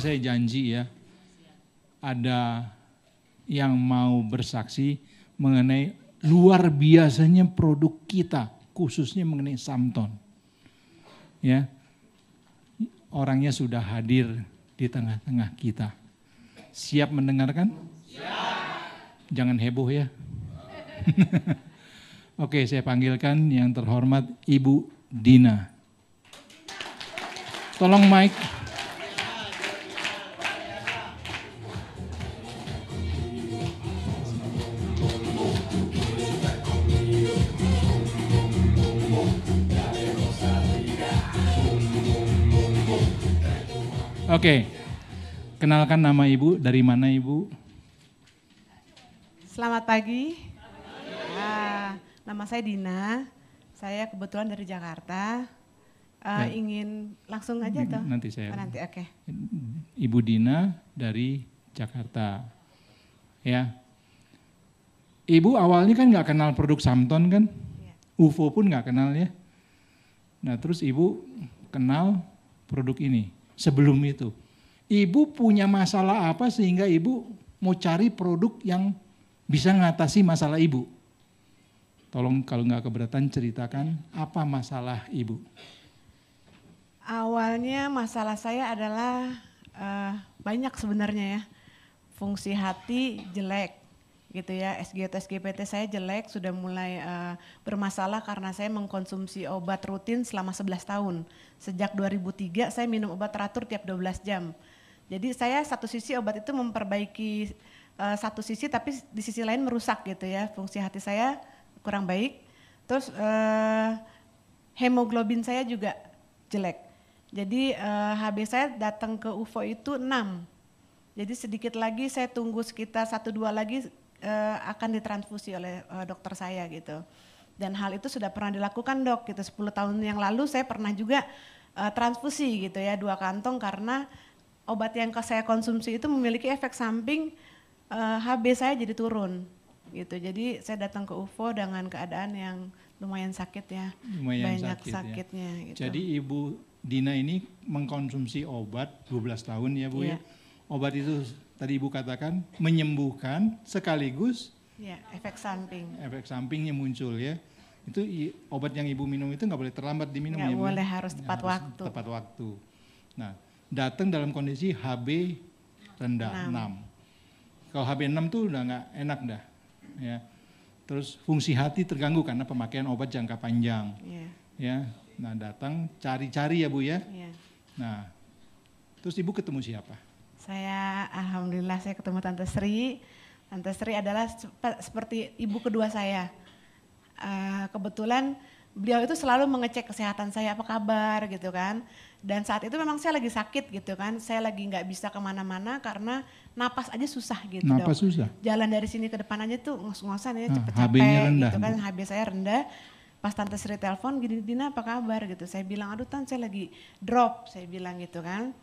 saya janji ya, ada yang mau bersaksi mengenai luar biasanya produk kita, khususnya mengenai Samton. Ya, orangnya sudah hadir di tengah-tengah kita. Siap mendengarkan? Siap. Jangan heboh ya. Oke, saya panggilkan yang terhormat Ibu Dina. Tolong mic. Oke, kenalkan nama Ibu, dari mana Ibu? Selamat pagi. Nama saya Dina, saya kebetulan dari Jakarta. Ingin langsung aja toh? Nanti saya. Nanti, oke. Ibu Dina dari Jakarta. Ya. Ibu awalnya kan nggak kenal produk Samton kan? Ya. UFO pun nggak kenal ya. Nah terus Ibu kenal produk ini. Sebelum itu, Ibu punya masalah apa sehingga Ibu mau cari produk yang bisa mengatasi masalah Ibu? Tolong kalau nggak keberatan ceritakan apa masalah Ibu. Awalnya masalah saya adalah banyak sebenarnya ya. Fungsi hati jelek gitu ya, SGT, SGPT saya jelek, sudah mulai bermasalah karena saya mengkonsumsi obat rutin selama 11 tahun. Sejak 2003 saya minum obat teratur tiap 12 jam. Jadi saya satu sisi obat itu memperbaiki satu sisi, tapi di sisi lain merusak gitu ya, fungsi hati saya kurang baik. Terus hemoglobin saya juga jelek. Jadi HB saya datang ke UFO itu 6. Jadi sedikit lagi saya tunggu sekitar 1-2 lagi akan ditransfusi oleh dokter saya gitu. Dan hal itu sudah pernah dilakukan dok gitu, 10 tahun yang lalu saya pernah juga transfusi gitu ya, 2 kantong karena obat yang saya konsumsi itu memiliki efek samping HB saya jadi turun gitu. Jadi saya datang ke UFO dengan keadaan yang lumayan sakit ya, banyak sakitnya ya. Gitu. Jadi Ibu Dina ini mengkonsumsi obat 12 tahun ya Bu ya. Obat itu tadi Ibu katakan menyembuhkan sekaligus ya, efek samping. Efek sampingnya muncul ya. Itu obat yang Ibu minum itu nggak boleh terlambat diminum ya. Nggak boleh, harus tepat waktu. Tepat waktu. Nah, datang dalam kondisi HB rendah 6. Kalau HB 6 tuh udah nggak enak dah. Ya. Terus fungsi hati terganggu karena pemakaian obat jangka panjang. Ya. Nah, datang cari-cari ya Bu ya. Nah, terus Ibu ketemu siapa? Saya alhamdulillah saya ketemu Tante Sri. Tante Sri adalah seperti ibu kedua saya. Kebetulan beliau itu selalu mengecek kesehatan saya, apa kabar gitu kan. Dan saat itu memang saya lagi sakit gitu kan. Saya lagi nggak bisa kemana-mana karena napas aja susah gitu napas dok. Susah? Jalan dari sini ke depan aja tuh ngos-ngosan ya, cepet-cepet HB-nya rendah, gitu kan. HB saya rendah. Pas Tante Sri telepon, gini Dina apa kabar gitu. Saya bilang aduh Tante saya lagi drop, saya bilang gitu kan.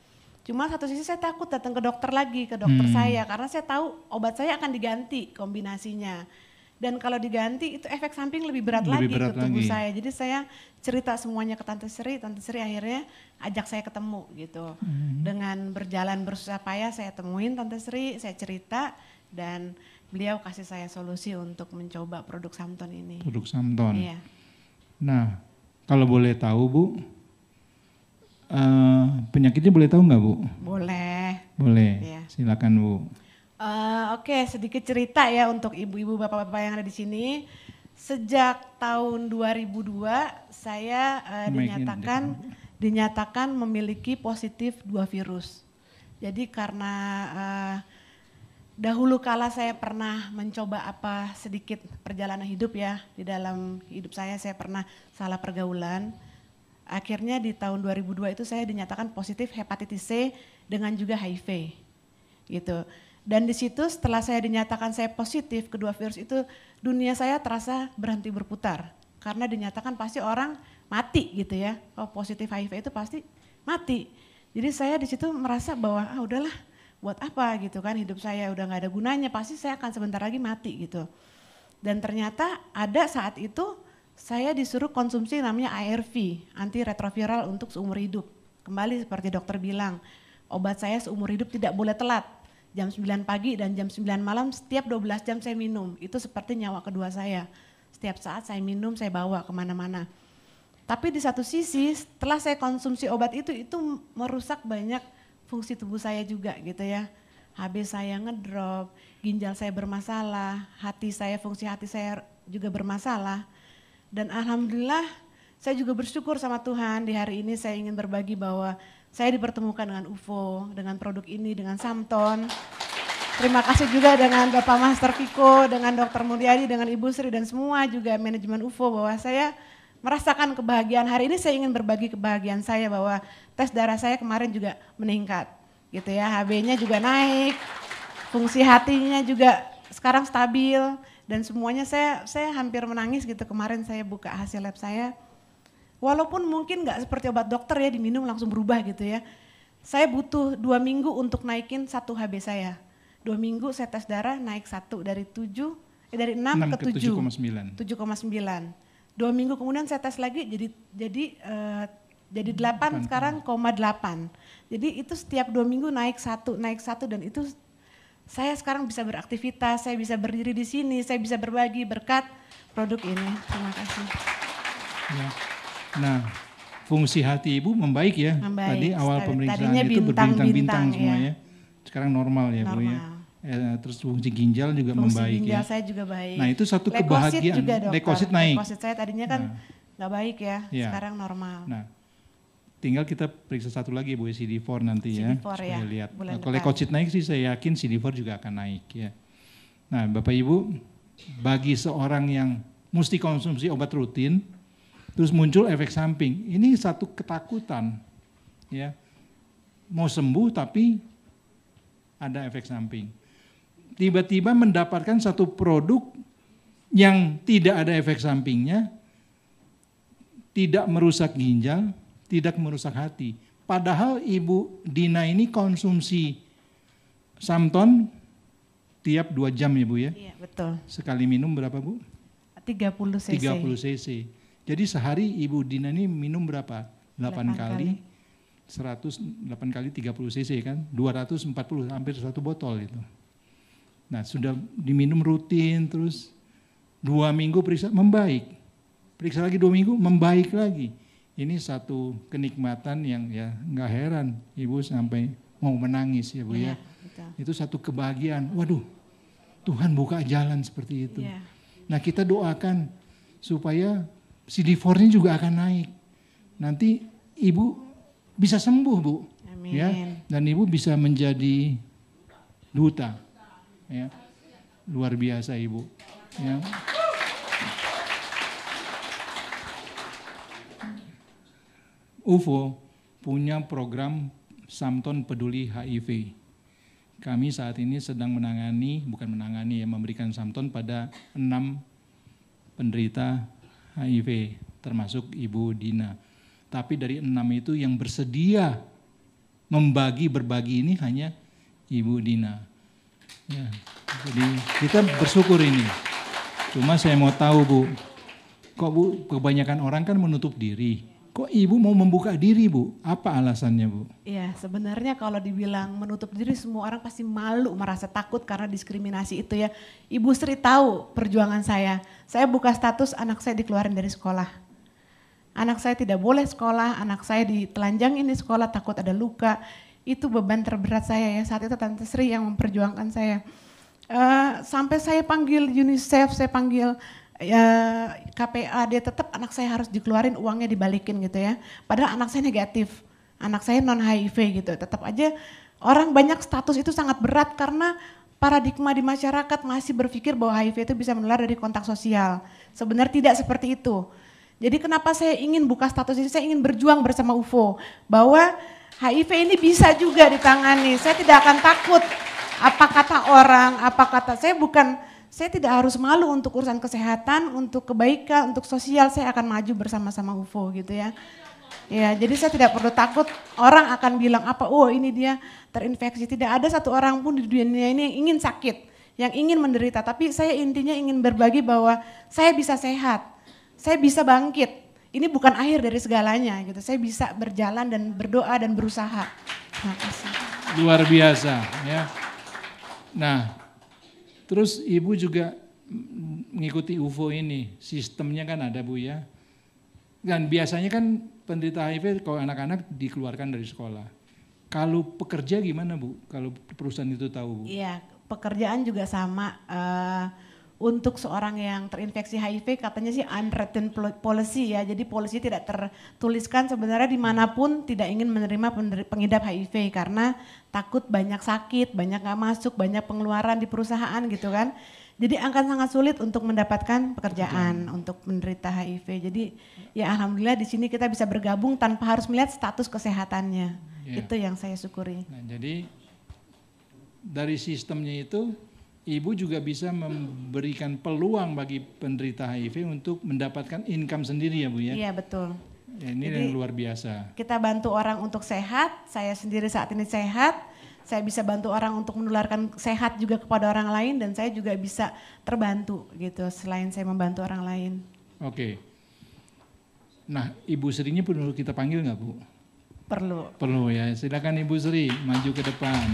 Cuma satu sisi saya takut datang ke dokter lagi, ke dokter saya. Karena saya tahu obat saya akan diganti kombinasinya. Dan kalau diganti itu efek samping lebih berat lagi ke tubuh saya. Jadi saya cerita semuanya ke Tante Sri akhirnya ajak saya ketemu gitu. Dengan berjalan bersusah payah saya temuin Tante Sri, saya cerita dan beliau kasih saya solusi untuk mencoba produk Samton ini. Produk Samton. Iya. Nah, kalau boleh tahu Bu, penyakitnya boleh tahu nggak Bu? Boleh. Boleh, ya. Silakan Bu. Oke, sedikit cerita ya untuk ibu-ibu bapak-bapak yang ada di sini. Sejak tahun 2002 saya dinyatakan memiliki positif 2 virus. Jadi karena dahulu kala saya pernah mencoba sedikit perjalanan hidup ya. Di dalam hidup saya pernah salah pergaulan. Akhirnya di tahun 2002 itu saya dinyatakan positif hepatitis C dengan juga HIV gitu. Dan di situ setelah saya dinyatakan saya positif kedua virus itu, dunia saya terasa berhenti berputar. Karena dinyatakan pasti orang mati gitu ya. Kalau positif HIV itu pasti mati. Jadi saya di situ merasa bahwa udahlah buat apa gitu kan, hidup saya udah gak ada gunanya, pasti saya akan sebentar lagi mati gitu. Dan ternyata ada saat itu saya disuruh konsumsi namanya ARV, antiretroviral untuk seumur hidup. Kembali seperti dokter bilang, obat saya seumur hidup tidak boleh telat. Jam 9 pagi dan jam 9 malam setiap 12 jam saya minum. Itu seperti nyawa kedua saya. Setiap saat saya minum, saya bawa kemana-mana. Tapi di satu sisi setelah saya konsumsi obat itu merusak banyak fungsi tubuh saya juga gitu ya. HB saya ngedrop, ginjal saya bermasalah, fungsi hati saya juga bermasalah. Dan alhamdulillah saya juga bersyukur sama Tuhan, di hari ini saya ingin berbagi bahwa saya dipertemukan dengan UFO, dengan produk ini, dengan Samton. Terima kasih juga dengan Bapak Master Viko, dengan Dr. Mulyadi, dengan Ibu Sri dan semua juga manajemen UFO bahwa saya merasakan kebahagiaan. Hari ini saya ingin berbagi kebahagiaan saya bahwa tes darah saya kemarin juga meningkat. Gitu ya, HB-nya juga naik, fungsi hatinya juga sekarang stabil dan semuanya saya hampir menangis gitu kemarin saya buka hasil lab saya. Walaupun mungkin nggak seperti obat dokter ya diminum langsung berubah gitu ya. Saya butuh 2 minggu untuk naikin 1 HB saya. 2 minggu saya tes darah naik 1 dari 6 ke 7,9. 2 minggu kemudian saya tes lagi jadi 8 sekarang 0,8. Jadi itu setiap 2 minggu naik satu dan itu saya sekarang bisa beraktivitas, saya bisa berdiri di sini, saya bisa berbagi berkat produk ini. Terima kasih. Ya. Nah, fungsi hati Ibu membaik ya. Membaik. Tadi awal pemeriksaan Tadinya itu berbintang-bintang ya. semuanya. Sekarang normal ya Bu ya. Terus fungsi ginjal juga membaik ya. Ginjal saya juga baik. Nah itu satu kebahagiaan. Juga, leukosit naik. Leukosit saya tadinya kan nggak baik ya, sekarang normal. Nah, tinggal kita periksa satu lagi Bu, CD4 nanti ya. CD4 supaya ya, lihat. Kalau bulan leukosit naik sih saya yakin CD4 juga akan naik ya. Nah Bapak Ibu, bagi seorang yang mesti konsumsi obat rutin, terus muncul efek samping, ini satu ketakutan ya. Mau sembuh tapi ada efek samping. Tiba-tiba mendapatkan satu produk yang tidak ada efek sampingnya, tidak merusak ginjal, tidak merusak hati. Padahal Ibu Dina ini konsumsi Samton tiap 2 jam ya Bu ya? Iya betul. Sekali minum berapa Bu? 30 cc. 30 cc. Jadi sehari Ibu Dina ini minum berapa? 8 kali. 8 kali 30 cc kan? 240 hampir 1 botol itu. Nah sudah diminum rutin terus 2 minggu periksa membaik. Periksa lagi 2 minggu membaik lagi. Ini satu kenikmatan yang ya nggak heran Ibu sampai mau menangis ya Bu ya. Betul. Itu satu kebahagiaan. Waduh Tuhan buka jalan seperti itu. Ya. Nah kita doakan supaya CD4-nya juga akan naik. Nanti Ibu bisa sembuh Bu. Amin. Ya, dan Ibu bisa menjadi duta. Ya. Luar biasa Ibu. Ya. UFO punya program Samton Peduli HIV. Kami saat ini sedang memberikan Samton pada 6 penderita HIV, termasuk Ibu Dina. Tapi dari 6 itu yang bersedia berbagi ini hanya Ibu Dina. Ya, jadi kita bersyukur ini. Cuma saya mau tahu Bu, kok Bu kebanyakan orang kan menutup diri. Kok Ibu mau membuka diri Bu? Apa alasannya Bu? Iya sebenarnya kalau dibilang menutup diri semua orang pasti malu, merasa takut karena diskriminasi itu ya. Ibu Sri tahu perjuangan saya. Saya buka status anak saya dikeluarin dari sekolah. Anak saya tidak boleh sekolah, anak saya ditelanjangin di sekolah takut ada luka. Itu beban terberat saya ya, saat itu Tante Sri yang memperjuangkan saya. Sampai saya panggil UNICEF, saya panggil KPA, dia tetap anak saya harus dikeluarin, uangnya dibalikin gitu ya. Padahal anak saya negatif, anak saya non HIV gitu. Tetap aja orang banyak status itu sangat berat karena paradigma di masyarakat masih berpikir bahwa HIV itu bisa menular dari kontak sosial. Sebenarnya tidak seperti itu. Jadi kenapa saya ingin buka status ini, saya ingin berjuang bersama UFO. Bahwa HIV ini bisa juga ditangani, saya tidak akan takut apa kata orang, saya tidak harus malu untuk urusan kesehatan, untuk kebaikan, untuk sosial, saya akan maju bersama-sama UFO gitu ya. Ya, jadi saya tidak perlu takut orang akan bilang apa, oh ini dia terinfeksi. Tidak ada satu orang pun di dunia ini yang ingin sakit, yang ingin menderita. Tapi saya intinya ingin berbagi bahwa saya bisa sehat, saya bisa bangkit. Ini bukan akhir dari segalanya gitu, saya bisa berjalan dan berdoa dan berusaha. Makasih. Luar biasa ya. Nah, terus Ibu juga mengikuti UFO ini, sistemnya kan ada Bu ya. Dan biasanya kan penderita HIV kalau anak-anak dikeluarkan dari sekolah. Kalau pekerja gimana Bu? Kalau perusahaan itu tahu Bu? Iya, pekerjaan juga sama. Untuk seorang yang terinfeksi HIV katanya sih unwritten policy ya. Jadi polisi tidak tertuliskan sebenarnya dimanapun tidak ingin menerima pengidap HIV karena takut banyak sakit, banyak nggak masuk, banyak pengeluaran di perusahaan gitu kan. Jadi akan sangat sulit untuk mendapatkan pekerjaan untuk menderita HIV. Jadi ya alhamdulillah di sini kita bisa bergabung tanpa harus melihat status kesehatannya. Ya. Itu yang saya syukuri. Nah, jadi dari sistemnya itu Ibu juga bisa memberikan peluang bagi penderita HIV untuk mendapatkan income sendiri ya Bu ya? Iya betul. Ya, ini jadi, yang luar biasa. Kita bantu orang untuk sehat, saya sendiri saat ini sehat, saya bisa bantu orang untuk menularkan sehat juga kepada orang lain dan saya juga bisa terbantu gitu selain saya membantu orang lain. Oke. Nah Ibu Srinya perlu kita panggil nggak Bu? Perlu. Perlu ya, silakan Ibu Sri maju ke depan.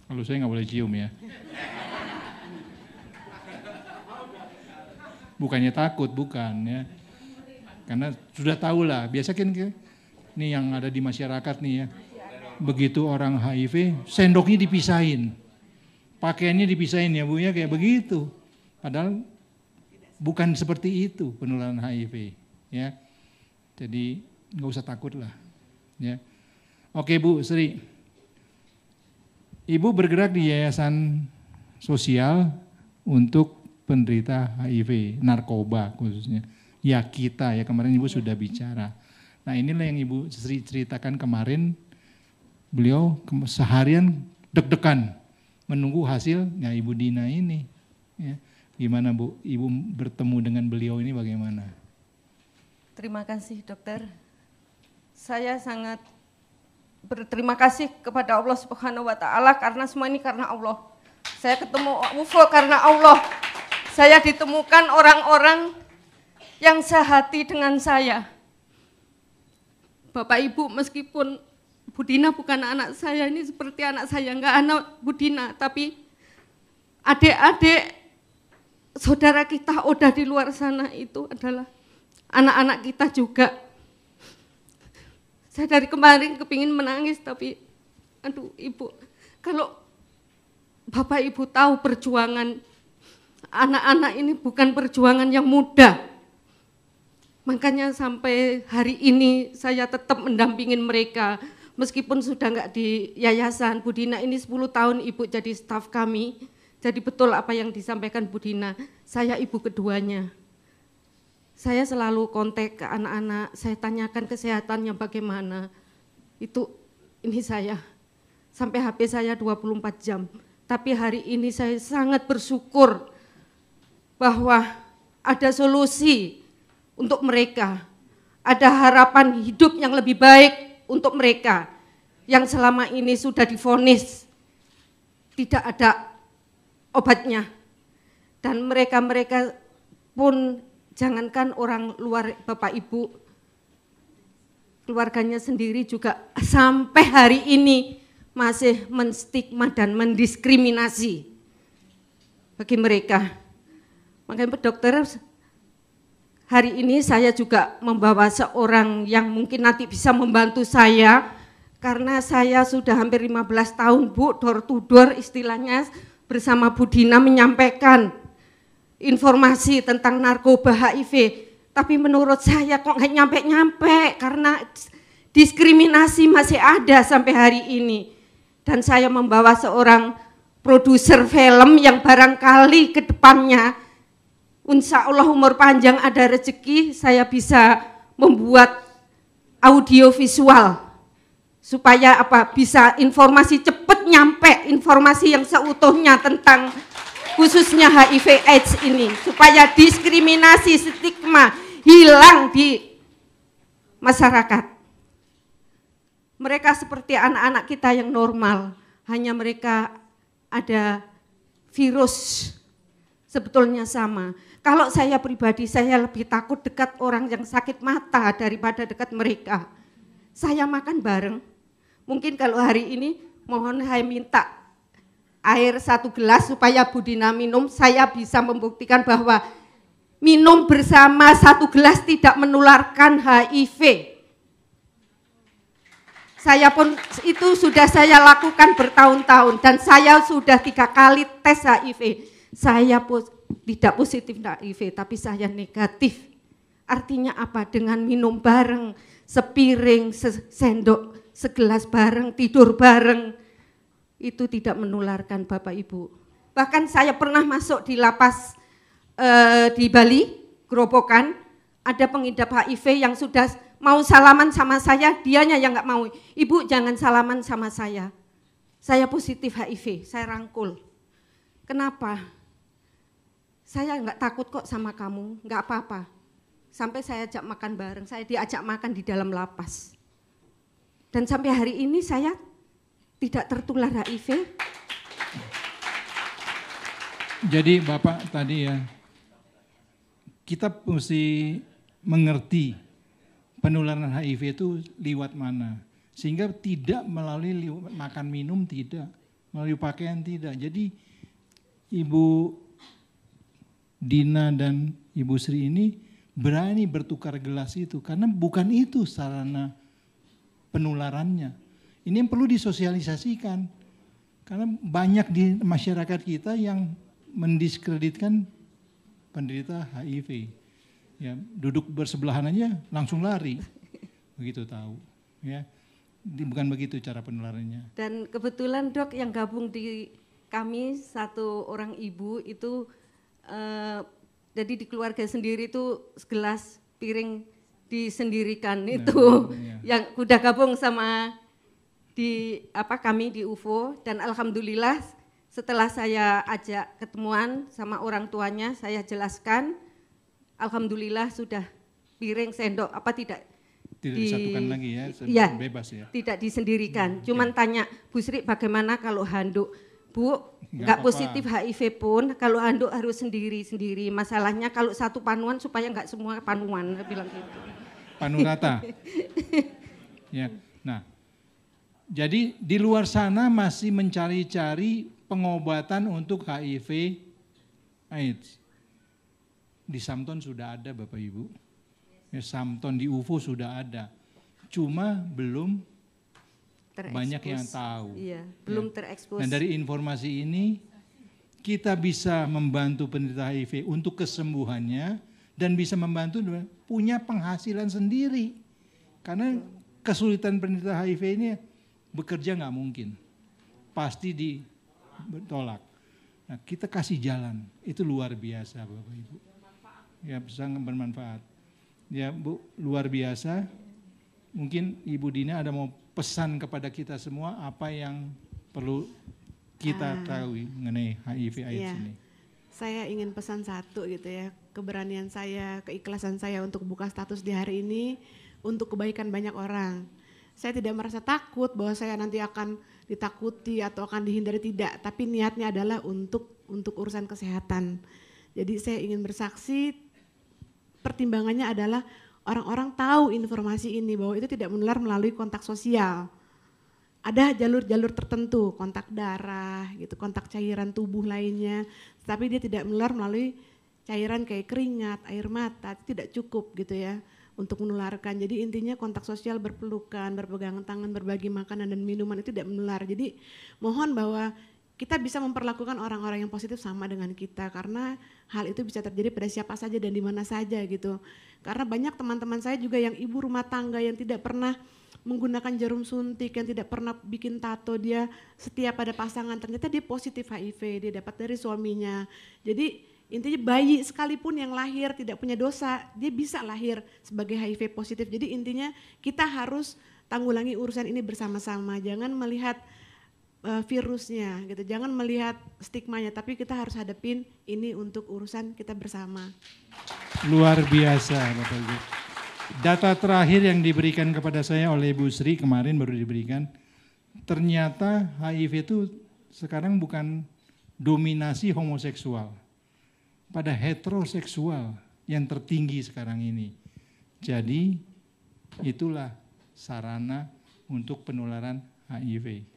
Kalau saya nggak boleh cium ya. Bukannya takut, bukan ya. Karena sudah tahu lah, biasa kan nih yang ada di masyarakat nih ya. Begitu orang HIV, sendoknya dipisahin. Pakaiannya dipisahin ya Bu ya, kayak begitu. Padahal bukan seperti itu penularan HIV ya. Jadi nggak usah takut lah ya. Oke Bu Sri. Ibu bergerak di yayasan sosial untuk penderita HIV, narkoba khususnya. Ya kita ya, kemarin Ibu sudah bicara. Nah inilah yang Ibu Sri ceritakan kemarin, beliau seharian deg-degan menunggu hasilnya Ibu Dina ini. Ya. Gimana Bu, Ibu bertemu dengan beliau ini bagaimana? Terima kasih dokter. Saya sangat berterima kasih kepada Allah Subhanahu wa Ta'ala karena semua ini karena Allah. Saya ketemu UFO karena Allah. Saya ditemukan orang-orang yang sehati dengan saya. Bapak Ibu, meskipun Bu Dina bukan anak saya, ini seperti anak saya, enggak anak Bu Dina, tapi adik-adik saudara kita udah di luar sana itu adalah anak-anak kita juga. Saya dari kemarin kepingin menangis, tapi aduh Ibu, kalau Bapak Ibu tahu perjuangan anak-anak ini bukan perjuangan yang mudah. Makanya sampai hari ini saya tetap mendampingin mereka. Meskipun sudah enggak di yayasan, Bu Dina ini 10 tahun Ibu jadi staf kami. Jadi betul apa yang disampaikan Bu Dina, saya ibu keduanya. Saya selalu kontak ke anak-anak, saya tanyakan kesehatannya bagaimana. Ini saya, sampai HP saya 24 jam. Tapi hari ini saya sangat bersyukur bahwa ada solusi untuk mereka. Ada harapan hidup yang lebih baik untuk mereka yang selama ini sudah divonis tidak ada obatnya. Dan mereka-mereka pun jangankan orang luar Bapak Ibu, keluarganya sendiri juga sampai hari ini masih menstigma dan mendiskriminasi bagi mereka. Makanya dokter, hari ini saya juga membawa seorang yang mungkin nanti bisa membantu saya, karena saya sudah hampir 15 tahun Bu, door to door istilahnya, bersama Bu Dina menyampaikan informasi tentang narkoba HIV, tapi menurut saya kok nggak nyampe-nyampe karena diskriminasi masih ada sampai hari ini. Dan saya membawa seorang produser film yang barangkali ke depannya, insya Allah umur panjang ada rezeki, saya bisa membuat audio visual supaya bisa informasi cepat nyampe, informasi yang seutuhnya tentang khususnya HIV AIDS ini, supaya diskriminasi, stigma hilang di masyarakat. Mereka seperti anak-anak kita yang normal, hanya mereka ada virus, sebetulnya sama. Kalau saya pribadi, saya lebih takut dekat orang yang sakit mata daripada dekat mereka. Saya makan bareng, mungkin kalau hari ini mohon saya minta air 1 gelas supaya Bu Dina minum, saya bisa membuktikan bahwa minum bersama 1 gelas tidak menularkan HIV. Saya pun itu sudah saya lakukan bertahun-tahun dan saya sudah 3 kali tes HIV. Saya tidak positif HIV, tapi saya negatif. Artinya apa? Dengan minum bareng, sepiring, sendok, segelas bareng, tidur bareng, itu tidak menularkan Bapak Ibu. Bahkan saya pernah masuk di lapas di Bali, Gerobokan, ada pengidap HIV yang sudah mau salaman sama saya, dianya yang nggak mau. Ibu jangan salaman sama saya positif HIV, saya rangkul. Kenapa? Saya nggak takut kok sama kamu, nggak apa-apa. Sampai saya ajak makan bareng, saya diajak makan di dalam lapas. Dan sampai hari ini saya tidak tertular HIV. Jadi Bapak tadi ya, kita mesti mengerti penularan HIV itu lewat mana. Sehingga tidak melalui makan minum, tidak. Melalui pakaian, tidak. Jadi Ibu Dina dan Ibu Sri ini berani bertukar gelas itu. Karena bukan itu sarana penularannya. Ini yang perlu disosialisasikan. Karena banyak di masyarakat kita yang mendiskreditkan penderita HIV. Ya, duduk bersebelahan aja langsung lari. Begitu tahu, ya. Bukan begitu cara penularannya. Dan kebetulan Dok yang gabung di kami 1 orang ibu itu jadi di keluarga sendiri itu segelas piring disendirikan itu yang udah gabung sama di kami di UFO, dan alhamdulillah setelah saya ajak ketemuan sama orang tuanya, saya jelaskan, alhamdulillah sudah piring sendok tidak disatukan lagi ya, bebas ya. Tidak disendirikan. Cuman tanya Bu Sri bagaimana kalau handuk? Bu, nggak positif HIV pun kalau handuk harus sendiri-sendiri. Masalahnya kalau 1 panuan supaya nggak semua panuan, bilang gitu. Panu rata. Ya. Nah, jadi di luar sana masih mencari-cari pengobatan untuk HIV AIDS. Di Samton sudah ada Bapak Ibu. Ya, Samton di UFO sudah ada. Cuma belum banyak yang tahu. Iya, belum terekspos. Nah, dari informasi ini kita bisa membantu penderita HIV untuk kesembuhannya dan bisa membantu punya penghasilan sendiri. Karena kesulitan penderita HIV ini bekerja nggak mungkin. Pasti ditolak. Nah, kita kasih jalan. Itu luar biasa Bapak Ibu. Ya, sangat bermanfaat. Ya Bu, luar biasa. Mungkin Ibu Dina ada mau pesan kepada kita semua apa yang perlu kita tahu mengenai HIV AIDS ini. Saya ingin pesan satu gitu ya, keberanian saya, keikhlasan saya untuk buka status di hari ini untuk kebaikan banyak orang. Saya tidak merasa takut bahwa saya nanti akan ditakuti atau akan dihindari, tidak, tapi niatnya adalah untuk urusan kesehatan. Jadi saya ingin bersaksi, pertimbangannya adalah orang-orang tahu informasi ini bahwa itu tidak menular melalui kontak sosial. Ada jalur-jalur tertentu, kontak darah, gitu, kontak cairan tubuh lainnya, tapi dia tidak menular melalui cairan kayak keringat, air mata, tidak cukup gitu ya untuk menularkan. Jadi intinya kontak sosial, berpelukan, berpegangan tangan, berbagi makanan dan minuman itu tidak menular. Jadi mohon bahwa kita bisa memperlakukan orang-orang yang positif sama dengan kita, karena hal itu bisa terjadi pada siapa saja dan di mana saja gitu. Karena banyak teman-teman saya juga yang ibu rumah tangga yang tidak pernah menggunakan jarum suntik, yang tidak pernah bikin tato, dia setia pada pasangan, ternyata dia positif HIV, dia dapat dari suaminya. Jadi intinya bayi sekalipun yang lahir tidak punya dosa, dia bisa lahir sebagai HIV positif. Jadi intinya kita harus tanggulangi urusan ini bersama-sama, jangan melihat virusnya gitu. Jangan melihat stigmanya, tapi kita harus hadapin ini untuk urusan kita bersama. Luar biasa Bapak Ibu. Data terakhir yang diberikan kepada saya oleh Ibu Sri kemarin baru diberikan, ternyata HIV itu sekarang bukan dominasi homoseksual, pada heteroseksual yang tertinggi sekarang ini. Jadi itulah sarana untuk penularan HIV.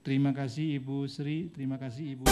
Terima kasih Ibu Sri, terima kasih Ibu.